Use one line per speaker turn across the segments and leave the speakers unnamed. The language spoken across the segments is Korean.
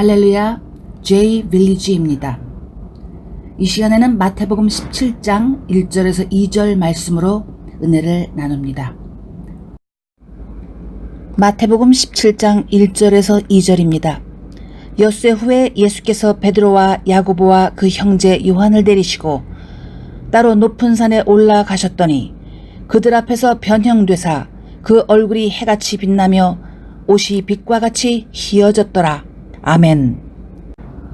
할렐루야, J 빌리지입니다. 이 시간에는 마태복음 17장 1절에서 2절 말씀으로 은혜를 나눕니다. 마태복음 17장 1절에서 2절입니다. 엿새 후에 예수께서 베드로와 야고보와 그 형제 요한을 데리시고 따로 높은 산에 올라가셨더니 그들 앞에서 변형되사 그 얼굴이 해같이 빛나며 옷이 빛과 같이 희어졌더라. 아멘.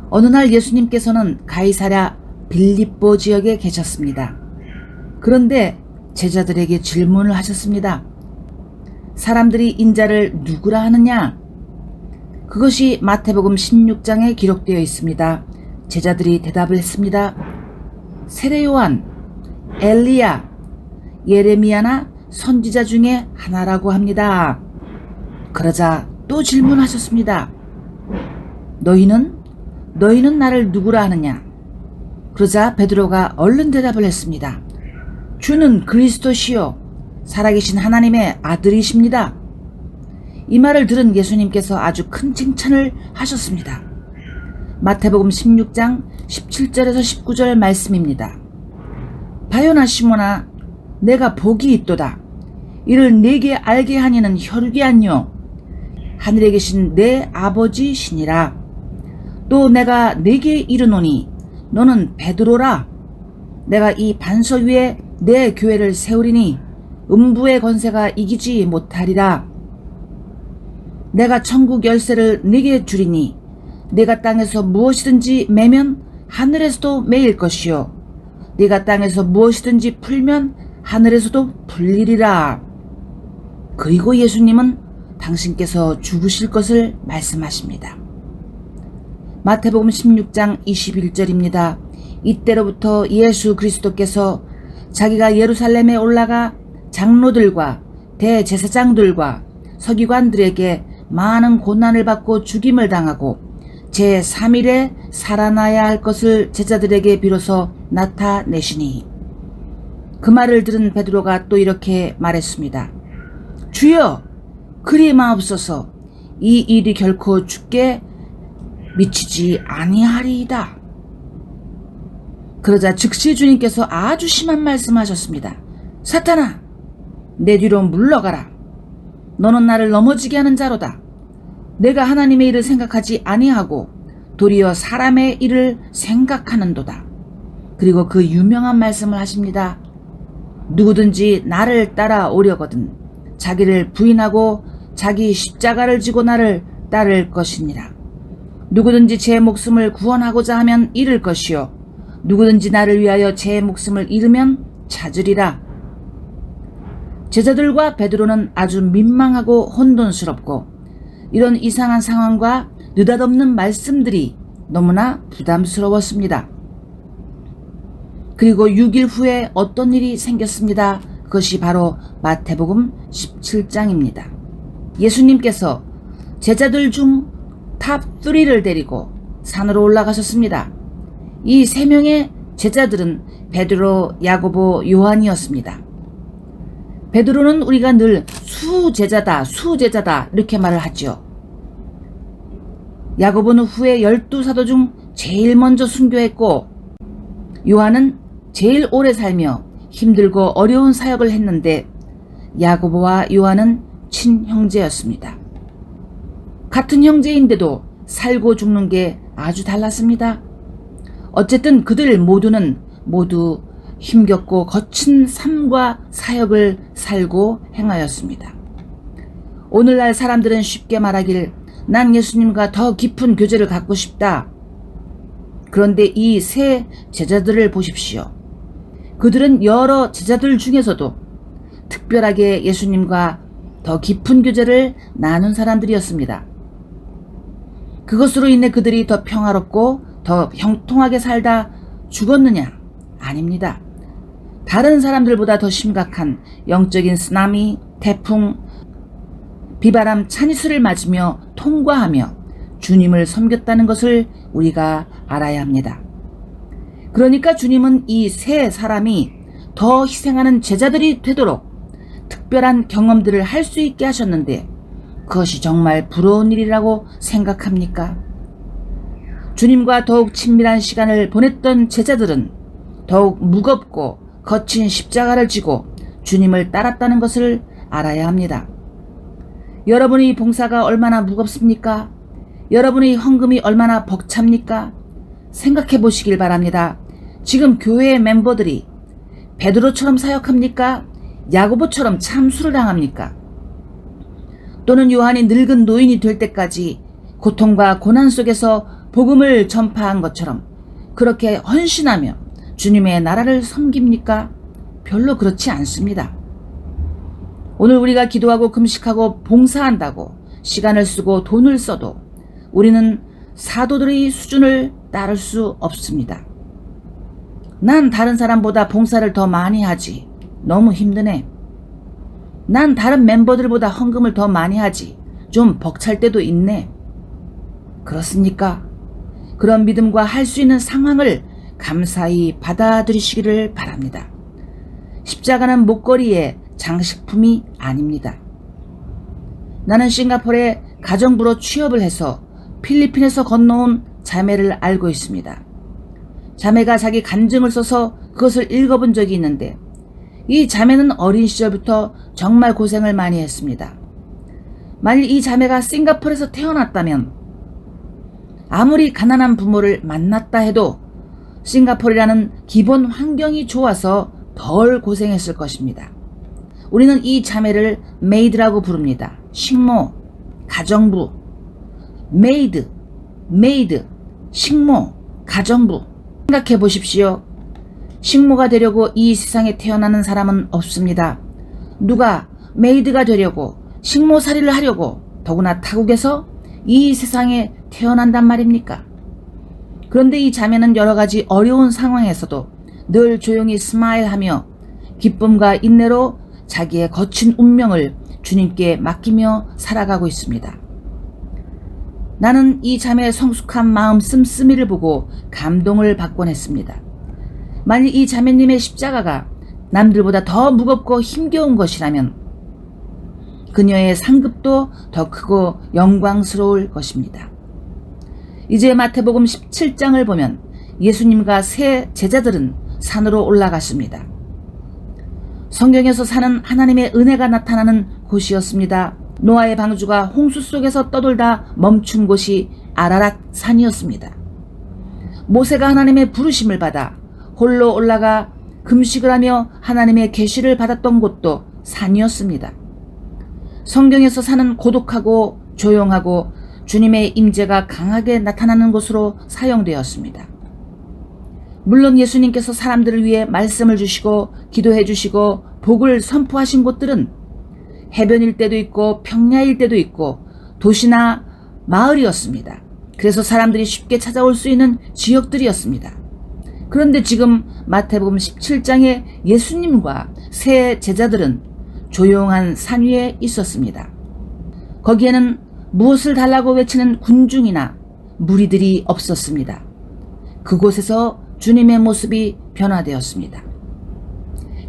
어느 날 예수님께서는 가이사랴 빌립보 지역에 계셨습니다. 그런데 제자들에게 질문을 하셨습니다. 사람들이 인자를 누구라 하느냐? 그것이 마태복음 16장에 기록되어 있습니다. 제자들이 대답을 했습니다. 세례 요한, 엘리야, 예레미야나 선지자 중에 하나라고 합니다. 그러자 또 질문하셨습니다. 너희는 나를 누구라 하느냐? 그러자 베드로가 얼른 대답을 했습니다. 주는 그리스도시요 살아계신 하나님의 아들이십니다. 이 말을 들은 예수님께서 아주 큰 칭찬을 하셨습니다. 마태복음 16장 17절에서 19절 말씀입니다. 바요나 시몬아, 내가 복이 있도다. 이를 네게 알게 하니는 혈육이 아니요 하늘에 계신 내 아버지시니라. 또 내가 네게 이르노니 너는 베드로라. 내가 이 반석 위에 내 교회를 세우리니 음부의 권세가 이기지 못하리라. 내가 천국 열쇠를 네게 주리니 네가 땅에서 무엇이든지 매면 하늘에서도 매일 것이요 네가 땅에서 무엇이든지 풀면 하늘에서도 풀리리라. 그리고 예수님은 당신께서 죽으실 것을 말씀하십니다. 마태복음 16장 21절입니다. 이때로부터 예수 그리스도께서 자기가 예루살렘에 올라가 장로들과 대제사장들과 서기관들에게 많은 고난을 받고 죽임을 당하고 제3일에 살아나야 할 것을 제자들에게 비로소 나타내시니 그 말을 들은 베드로가 또 이렇게 말했습니다. 주여, 그리 마옵소서. 이 일이 결코 주께 미치지 아니하리이다. 그러자 즉시 주님께서 아주 심한 말씀하셨습니다. 사탄아, 내 뒤로 물러가라. 너는 나를 넘어지게 하는 자로다. 내가 하나님의 일을 생각하지 아니하고 도리어 사람의 일을 생각하는도다. 그리고 그 유명한 말씀을 하십니다. 누구든지 나를 따라오려거든 자기를 부인하고 자기 십자가를 지고 나를 따를 것이니라. 누구든지 제 목숨을 구원하고자 하면 잃을 것이요 누구든지 나를 위하여 제 목숨을 잃으면 찾으리라. 제자들과 베드로는 아주 민망하고 혼돈스럽고 이런 이상한 상황과 느닷없는 말씀들이 너무나 부담스러웠습니다. 그리고 6일 후에 어떤 일이 생겼습니다. 그것이 바로 마태복음 17장입니다. 예수님께서 제자들 중 탑 3를 데리고 산으로 올라가셨습니다. 이 3명의 제자들은 베드로, 야고보, 요한이었습니다. 베드로는 우리가 늘 수제자다 이렇게 말을 하죠. 야고보는 후에 12사도 중 제일 먼저 순교했고 요한은 제일 오래 살며 힘들고 어려운 사역을 했는데 야고보와 요한은 친형제였습니다. 같은 형제인데도 살고 죽는 게 아주 달랐습니다. 어쨌든 그들 모두는 모두 힘겹고 거친 삶과 사역을 살고 행하였습니다. 오늘날 사람들은 쉽게 말하길 난 예수님과 더 깊은 교제를 갖고 싶다. 그런데 이 세 제자들을 보십시오. 그들은 여러 제자들 중에서도 특별하게 예수님과 더 깊은 교제를 나눈 사람들이었습니다. 그것으로 인해 그들이 더 평화롭고 더 형통하게 살다 죽었느냐? 아닙니다. 다른 사람들보다 더 심각한 영적인 쓰나미, 태풍, 비바람, 찬이슬을 맞으며 통과하며 주님을 섬겼다는 것을 우리가 알아야 합니다. 그러니까 주님은 이 세 사람이 더 희생하는 제자들이 되도록 특별한 경험들을 할 수 있게 하셨는데 그것이 정말 부러운 일이라고 생각합니까? 주님과 더욱 친밀한 시간을 보냈던 제자들은 더욱 무겁고 거친 십자가를 지고 주님을 따랐다는 것을 알아야 합니다. 여러분의 봉사가 얼마나 무겁습니까? 여러분의 헌금이 얼마나 벅찹니까? 생각해 보시길 바랍니다. 지금 교회의 멤버들이 베드로처럼 사역합니까? 야고보처럼 참수를 당합니까? 또는 요한이 늙은 노인이 될 때까지 고통과 고난 속에서 복음을 전파한 것처럼 그렇게 헌신하며 주님의 나라를 섬깁니까? 별로 그렇지 않습니다. 오늘 우리가 기도하고 금식하고 봉사한다고 시간을 쓰고 돈을 써도 우리는 사도들의 수준을 따를 수 없습니다. 난 다른 사람보다 봉사를 더 많이 하지. 너무 힘드네. 난 다른 멤버들보다 헌금을 더 많이 하지. 좀 벅찰 때도 있네. 그렇습니까? 그런 믿음과 할 수 있는 상황을 감사히 받아들이시기를 바랍니다. 십자가는 목걸이의 장식품이 아닙니다. 나는 싱가포르에 가정부로 취업을 해서 필리핀에서 건너온 자매를 알고 있습니다. 자매가 자기 간증을 써서 그것을 읽어본 적이 있는데 이 자매는 어린 시절부터 정말 고생을 많이 했습니다. 만일 이 자매가 싱가포르에서 태어났다면 아무리 가난한 부모를 만났다 해도 싱가포르라는 기본 환경이 좋아서 덜 고생했을 것입니다. 우리는 이 자매를 메이드라고 부릅니다. 식모, 가정부, 메이드, 식모, 가정부. 생각해 보십시오. 식모가 되려고 이 세상에 태어나는 사람은 없습니다. 누가 메이드가 되려고 식모살이를 하려고 더구나 타국에서 이 세상에 태어난단 말입니까? 그런데 이 자매는 여러 가지 어려운 상황에서도 늘 조용히 스마일하며 기쁨과 인내로 자기의 거친 운명을 주님께 맡기며 살아가고 있습니다. 나는 이 자매의 성숙한 마음 씀씀이를 보고 감동을 받곤 했습니다. 만일 이 자매님의 십자가가 남들보다 더 무겁고 힘겨운 것이라면 그녀의 상급도 더 크고 영광스러울 것입니다. 이제 마태복음 17장을 보면 예수님과 세 제자들은 산으로 올라갔습니다. 성경에서 사는 하나님의 은혜가 나타나는 곳이었습니다. 노아의 방주가 홍수 속에서 떠돌다 멈춘 곳이 아라랏 산이었습니다. 모세가 하나님의 부르심을 받아 홀로 올라가 금식을 하며 하나님의 계시를 받았던 곳도 산이었습니다. 성경에서 사는 고독하고 조용하고 주님의 임재가 강하게 나타나는 곳으로 사용되었습니다. 물론 예수님께서 사람들을 위해 말씀을 주시고 기도해 주시고 복을 선포하신 곳들은 해변일 때도 있고 평야일 때도 있고 도시나 마을이었습니다. 그래서 사람들이 쉽게 찾아올 수 있는 지역들이었습니다. 그런데 지금 마태복음 17장에 예수님과 세 제자들은 조용한 산 위에 있었습니다. 거기에는 무엇을 달라고 외치는 군중이나 무리들이 없었습니다. 그곳에서 주님의 모습이 변화되었습니다.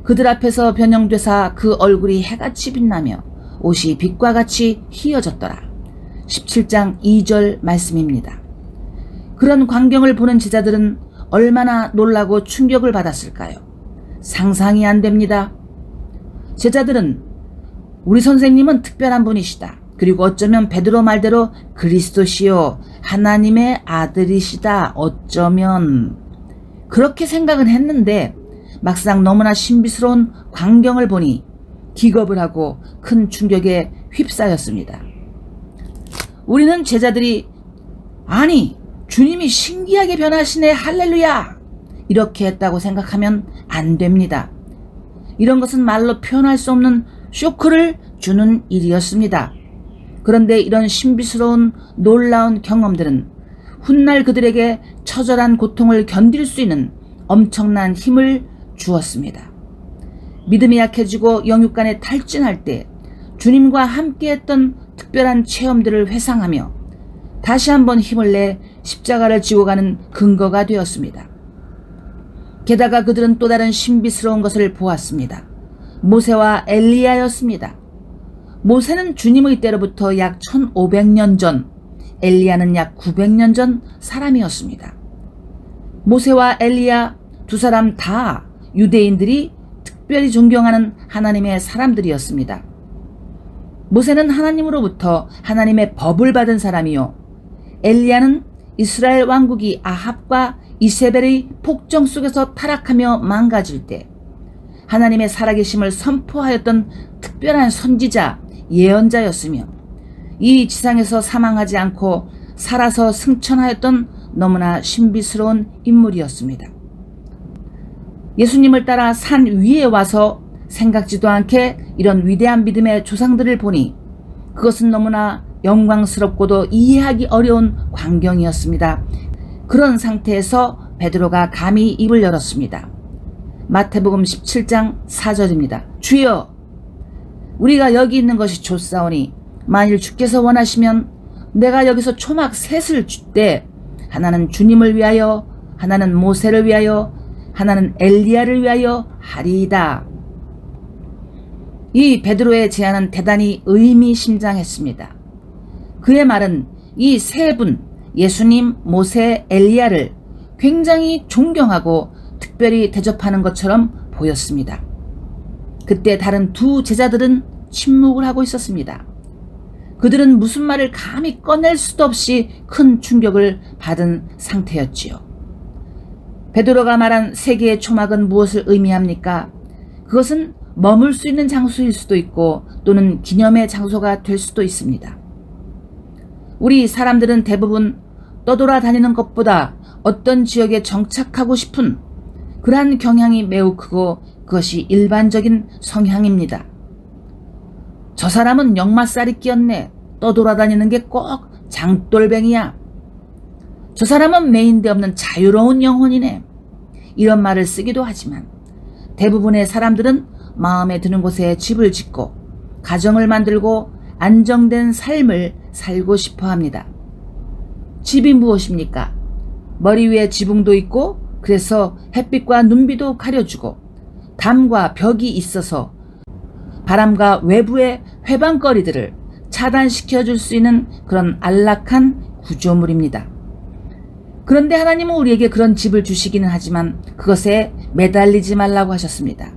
그들 앞에서 변형되사 그 얼굴이 해같이 빛나며 옷이 빛과 같이 희어졌더라. 17장 2절 말씀입니다. 그런 광경을 보는 제자들은 얼마나 놀라고 충격을 받았을까요? 상상이 안 됩니다. 제자들은 우리 선생님은 특별한 분이시다. 그리고 어쩌면 베드로 말대로 그리스도시요 하나님의 아들이시다. 어쩌면 그렇게 생각은 했는데 막상 너무나 신비스러운 광경을 보니 기겁을 하고 큰 충격에 휩싸였습니다. 우리는 제자들이 아니 주님이 신기하게 변하시네 할렐루야 이렇게 했다고 생각하면 안 됩니다. 이런 것은 말로 표현할 수 없는 쇼크를 주는 일이었습니다. 그런데 이런 신비스러운 놀라운 경험들은 훗날 그들에게 처절한 고통을 견딜 수 있는 엄청난 힘을 주었습니다. 믿음이 약해지고 영육간에 탈진할 때 주님과 함께했던 특별한 체험들을 회상하며 다시 한번 힘을 내 십자가를 지고 가는 근거가 되었습니다. 게다가 그들은 또 다른 신비스러운 것을 보았습니다. 모세와 엘리야였습니다. 모세는 주님의 때로부터 약 1500년 전 엘리야는 약 900년 전 사람이었습니다. 모세와 엘리야 두 사람 다 유대인들이 특별히 존경하는 하나님의 사람들이었습니다. 모세는 하나님으로부터 하나님의 법을 받은 사람이요, 엘리야는 이스라엘 왕국이 아합과 이세벨의 폭정 속에서 타락하며 망가질 때 하나님의 살아계심을 선포하였던 특별한 선지자, 예언자였으며 이 지상에서 사망하지 않고 살아서 승천하였던 너무나 신비스러운 인물이었습니다. 예수님을 따라 산 위에 와서 생각지도 않게 이런 위대한 믿음의 조상들을 보니 그것은 너무나 영광스럽고도 이해하기 어려운 광경이었습니다. 그런 상태에서 베드로가 감히 입을 열었습니다. 마태복음 17장 4절입니다. 주여, 우리가 여기 있는 것이 좋사오니 만일 주께서 원하시면 내가 여기서 초막 셋을 줄 때 하나는 주님을 위하여, 하나는 모세를 위하여, 하나는 엘리야를 위하여 하리이다. 이 베드로의 제안은 대단히 의미심장했습니다. 그의 말은 이 세 분, 예수님, 모세, 엘리야를 굉장히 존경하고 특별히 대접하는 것처럼 보였습니다. 그때 다른 두 제자들은 침묵을 하고 있었습니다. 그들은 무슨 말을 감히 꺼낼 수도 없이 큰 충격을 받은 상태였지요. 베드로가 말한 세 개의 초막은 무엇을 의미합니까? 그것은 머물 수 있는 장소일 수도 있고 또는 기념의 장소가 될 수도 있습니다. 우리 사람들은 대부분 떠돌아다니는 것보다 어떤 지역에 정착하고 싶은 그러한 경향이 매우 크고 그것이 일반적인 성향입니다. 저 사람은 역마살이 끼었네. 떠돌아다니는 게 꼭 장돌뱅이야. 저 사람은 매인데 없는 자유로운 영혼이네. 이런 말을 쓰기도 하지만 대부분의 사람들은 마음에 드는 곳에 집을 짓고 가정을 만들고 안정된 삶을 살고 싶어 합니다. 집이 무엇입니까? 머리 위에 지붕도 있고 그래서 햇빛과 눈비도 가려주고 담과 벽이 있어서 바람과 외부의 회방거리들을 차단시켜 줄 수 있는 그런 안락한 구조물입니다. 그런데 하나님은 우리에게 그런 집을 주시기는 하지만 그것에 매달리지 말라고 하셨습니다.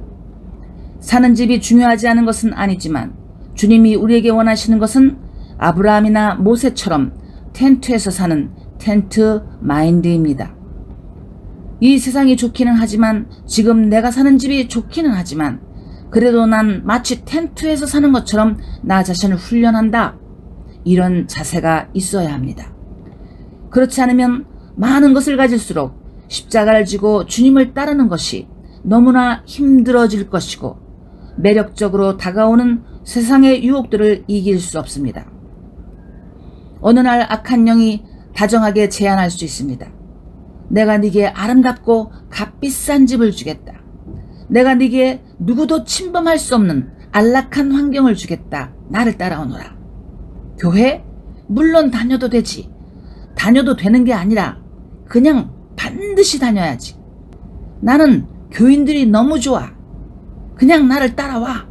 사는 집이 중요하지 않은 것은 아니지만 주님이 우리에게 원하시는 것은 아브라함이나 모세처럼 텐트에서 사는 텐트 마인드입니다. 이 세상이 좋기는 하지만 지금 내가 사는 집이 좋기는 하지만 그래도 난 마치 텐트에서 사는 것처럼 나 자신을 훈련한다. 이런 자세가 있어야 합니다. 그렇지 않으면 많은 것을 가질수록 십자가를 지고 주님을 따르는 것이 너무나 힘들어질 것이고 매력적으로 다가오는 세상의 유혹들을 이길 수 없습니다. 어느 날 악한 영이 다정하게 제안할 수 있습니다. 내가 네게 아름답고 값비싼 집을 주겠다. 내가 네게 누구도 침범할 수 없는 안락한 환경을 주겠다. 나를 따라오너라. 교회? 물론 다녀도 되지. 다녀도 되는 게 아니라 그냥 반드시 다녀야지. 나는 교인들이 너무 좋아. 그냥 나를 따라와.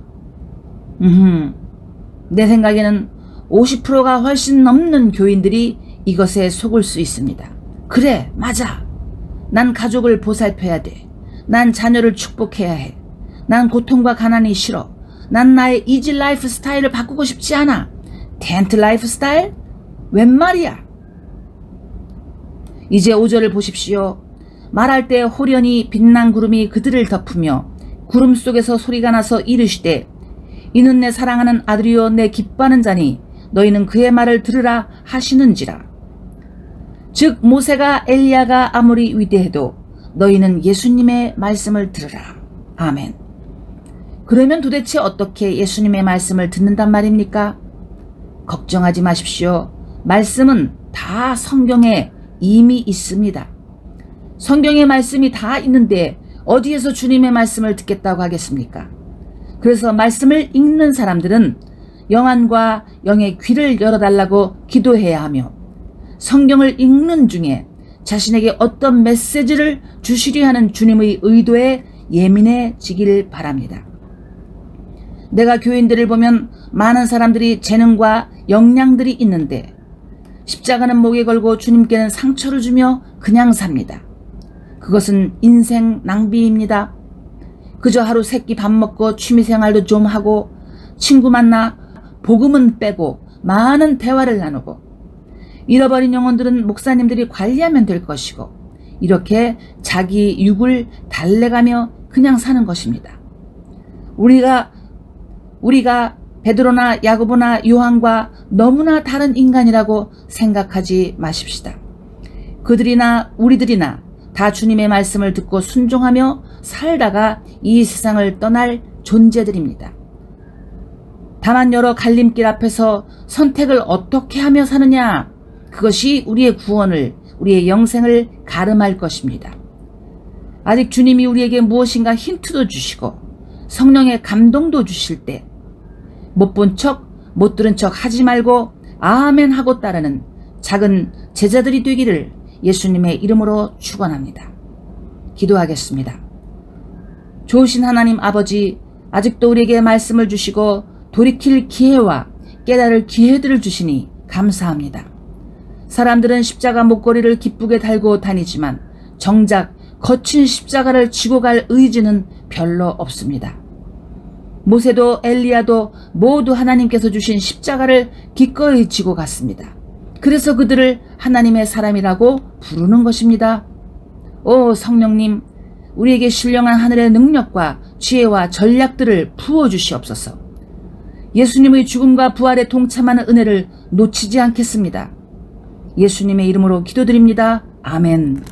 내 생각에는 50%가 훨씬 넘는 교인들이 이것에 속을 수 있습니다. 그래, 맞아. 난 가족을 보살펴야 돼. 난 자녀를 축복해야 해. 난 고통과 가난이 싫어. 난 나의 이지 라이프 스타일을 바꾸고 싶지 않아. 텐트 라이프 스타일? 웬 말이야? 이제 5절을 보십시오. 말할 때 호련히 빛난 구름이 그들을 덮으며 구름 속에서 소리가 나서 이르시되 이는 내 사랑하는 아들이요 내 기뻐하는 자니 너희는 그의 말을 들으라 하시는지라. 즉 모세가 엘리야가 아무리 위대해도 너희는 예수님의 말씀을 들으라. 아멘. 그러면 도대체 어떻게 예수님의 말씀을 듣는단 말입니까? 걱정하지 마십시오. 말씀은 다 성경에 이미 있습니다. 성경의 말씀이 다 있는데 어디에서 주님의 말씀을 듣겠다고 하겠습니까? 그래서 말씀을 읽는 사람들은 영안과 영의 귀를 열어달라고 기도해야 하며 성경을 읽는 중에 자신에게 어떤 메시지를 주시려 하는 주님의 의도에 예민해지길 바랍니다. 내가 교인들을 보면 많은 사람들이 재능과 역량들이 있는데 십자가는 목에 걸고 주님께는 상처를 주며 그냥 삽니다. 그것은 인생 낭비입니다. 그저 하루 세끼 밥 먹고 취미생활도 좀 하고 친구 만나 복음은 빼고 많은 대화를 나누고 잃어버린 영혼들은 목사님들이 관리하면 될 것이고 이렇게 자기 육을 달래가며 그냥 사는 것입니다. 우리가 베드로나 야고보나 요한과 너무나 다른 인간이라고 생각하지 마십시다. 그들이나 우리들이나 다 주님의 말씀을 듣고 순종하며 살다가 이 세상을 떠날 존재들입니다. 다만 여러 갈림길 앞에서 선택을 어떻게 하며 사느냐, 그것이 우리의 구원을, 우리의 영생을 가름할 것입니다. 아직 주님이 우리에게 무엇인가 힌트도 주시고 성령의 감동도 주실 때 못 본 척, 못 들은 척 하지 말고 아멘 하고 따르는 작은 제자들이 되기를 예수님의 이름으로 축원합니다. 기도하겠습니다. 좋으신 하나님 아버지, 아직도 우리에게 말씀을 주시고 돌이킬 기회와 깨달을 기회들을 주시니 감사합니다. 사람들은 십자가 목걸이를 기쁘게 달고 다니지만 정작 거친 십자가를 지고 갈 의지는 별로 없습니다. 모세도 엘리야도 모두 하나님께서 주신 십자가를 기꺼이 지고 갔습니다. 그래서 그들을 하나님의 사람이라고 부르는 것입니다. 오 성령님, 우리에게 신령한 하늘의 능력과 지혜와 전략들을 부어주시옵소서. 예수님의 죽음과 부활에 동참하는 은혜를 놓치지 않겠습니다. 예수님의 이름으로 기도드립니다. 아멘.